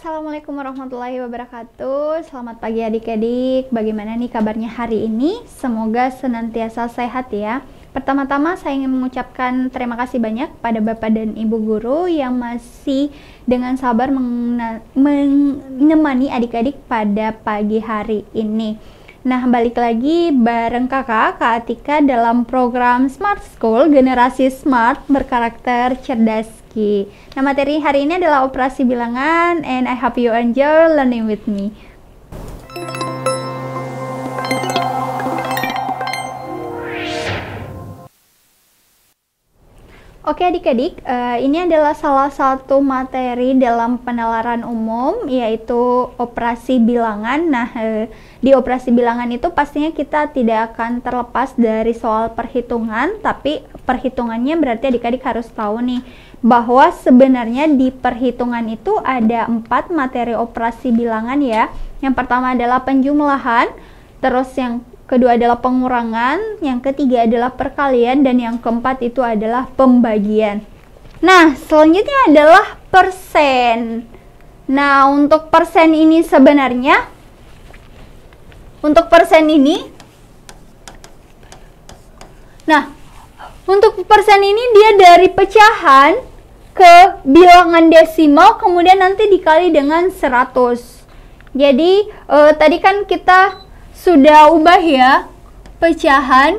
Assalamualaikum warahmatullahi wabarakatuh. Selamat pagi adik-adik. Bagaimana nih kabarnya hari ini? Semoga senantiasa sehat ya. Pertama-tama saya ingin mengucapkan terima kasih banyak pada Bapak dan Ibu guru yang masih dengan sabar menemani adik-adik pada pagi hari ini. Nah, balik lagi bareng kakak, Kak Atika dalam program Smart School, Generasi Smart Berkarakter Cerdas Ki. Nah, materi hari ini adalah operasi bilangan, and I hope you enjoy learning with me. Oke adik-adik, ini adalah salah satu materi dalam penalaran umum, yaitu operasi bilangan. Nah, di operasi bilangan itu pastinya kita tidak akan terlepas dari soal perhitungan, tapi perhitungannya berarti adik-adik harus tahu nih, bahwa sebenarnya di perhitungan itu ada 4 materi operasi bilangan ya. Yang pertama adalah penjumlahan, terus yang kedua adalah pengurangan, yang ketiga adalah perkalian, dan yang keempat itu adalah pembagian. Nah, selanjutnya adalah persen. Nah, untuk persen ini sebenarnya, untuk persen ini dia dari pecahan ke bilangan desimal, kemudian nanti dikali dengan 100. Jadi, tadi kan kita sudah ubah ya pecahan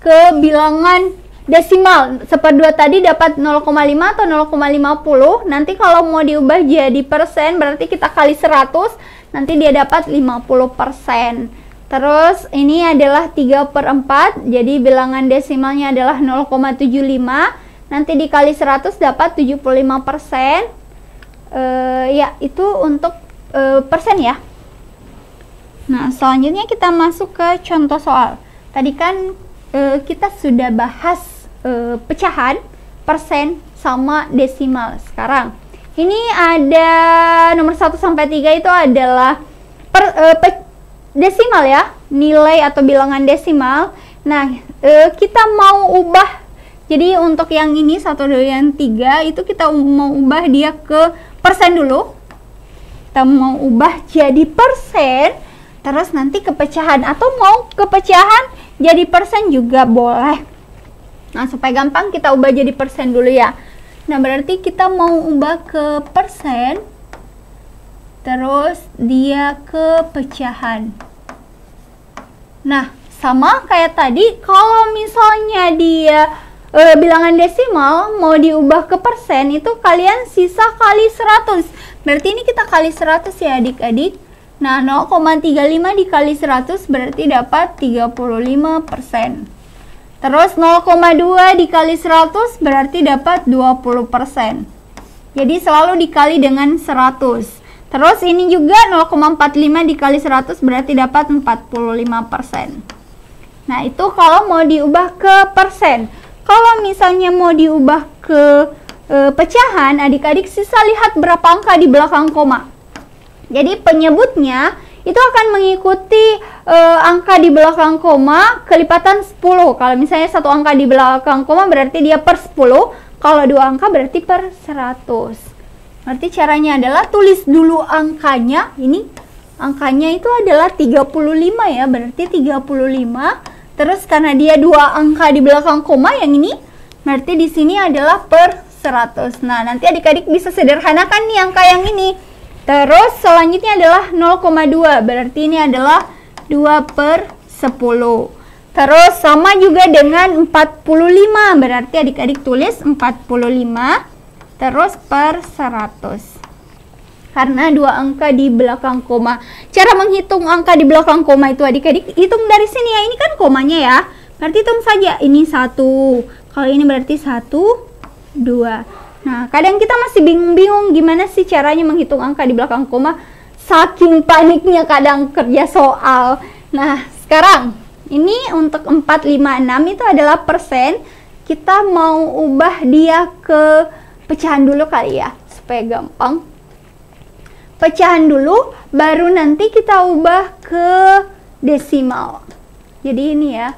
ke bilangan desimal. 1/2 tadi dapat 0,5 atau 0,50. Nanti kalau mau diubah jadi persen berarti kita kali 100, nanti dia dapat 50%. Terus ini adalah 3/4, jadi bilangan desimalnya adalah 0,75. Nanti dikali 100 dapat 75%. Ya, itu untuk persen ya. Nah, selanjutnya kita masuk ke contoh soal. Tadi kan kita sudah bahas pecahan, persen, sama desimal. Sekarang, ini ada nomor 1 sampai 3 itu adalah desimal ya, nilai atau bilangan desimal. Nah, kita mau ubah. Jadi untuk yang ini 1, 2, yang 3 itu kita mau ubah dia ke persen dulu. Kita mau ubah jadi persen. Terus nanti ke pecahan, atau mau ke pecahan jadi persen juga boleh. Nah, supaya gampang kita ubah jadi persen dulu ya. Nah, berarti kita mau ubah ke persen, terus dia ke pecahan. Nah, sama kayak tadi, kalau misalnya dia bilangan desimal mau diubah ke persen, itu kalian sisa kali 100. Berarti ini kita kali 100 ya adik-adik. Nah, 0,35 dikali 100 berarti dapat 35%. Terus 0,2 dikali 100 berarti dapat 20%. Jadi selalu dikali dengan 100. Terus ini juga 0,45 dikali 100 berarti dapat 45%. Nah, itu kalau mau diubah ke persen. Kalau misalnya mau diubah ke pecahan, adik-adik sisa lihat berapa angka di belakang koma. Jadi penyebutnya itu akan mengikuti angka di belakang koma kelipatan 10. Kalau misalnya 1 angka di belakang koma berarti dia per 10. Kalau 2 angka berarti per 100. Berarti caranya adalah tulis dulu angkanya. Ini angkanya itu adalah 35 ya. Berarti 35. Terus karena dia 2 angka di belakang koma yang ini, berarti di sini adalah per 100. Nah, nanti adik-adik bisa sederhanakan nih angka yang ini. Terus selanjutnya adalah 0,2, berarti ini adalah 2/10. Terus sama juga dengan 45, berarti adik-adik tulis 45 terus per 100. Karena 2 angka di belakang koma. Cara menghitung angka di belakang koma itu adik-adik hitung dari sini ya, ini kan komanya ya. Berarti hitung saja, ini 1. Kalau ini berarti 1, 2. Nah, kadang kita masih bingung-bingung gimana sih caranya menghitung angka di belakang koma. Saking paniknya kadang kerja soal. Nah, sekarang ini untuk 4, 5, 6 itu adalah persen. Kita mau ubah dia ke pecahan dulu kali ya, supaya gampang. Pecahan dulu, baru nanti kita ubah ke desimal. Jadi ini ya.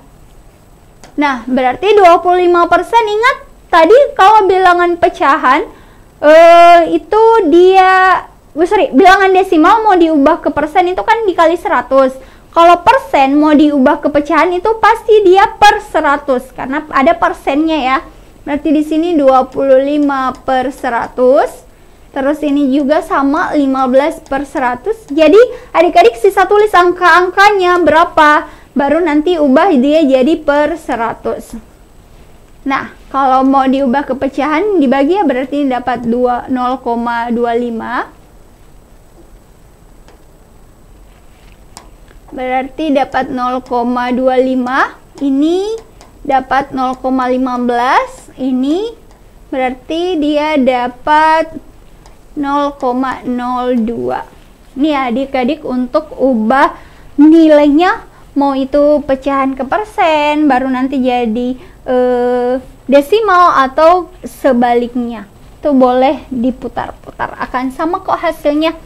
Nah, berarti 25%, ingat tadi kalau bilangan pecahan itu dia, bilangan desimal mau diubah ke persen itu kan dikali 100. Kalau persen mau diubah ke pecahan itu pasti dia per 100 karena ada persennya ya. Berarti di sini 25 per 100. Terus ini juga sama 15 per 100. Jadi adik-adik sisa tulis angka-angkanya berapa, baru nanti ubah dia jadi per 100. Nah, kalau mau diubah ke pecahan dibagi ya berarti dapat 0,25. Berarti dapat 0,25. Ini dapat 0,15. Ini berarti dia dapat 0,02. Ini adik-adik untuk ubah nilainya, mau itu pecahan ke persen baru nanti jadi desimal atau sebaliknya, itu boleh diputar-putar, akan sama kok hasilnya.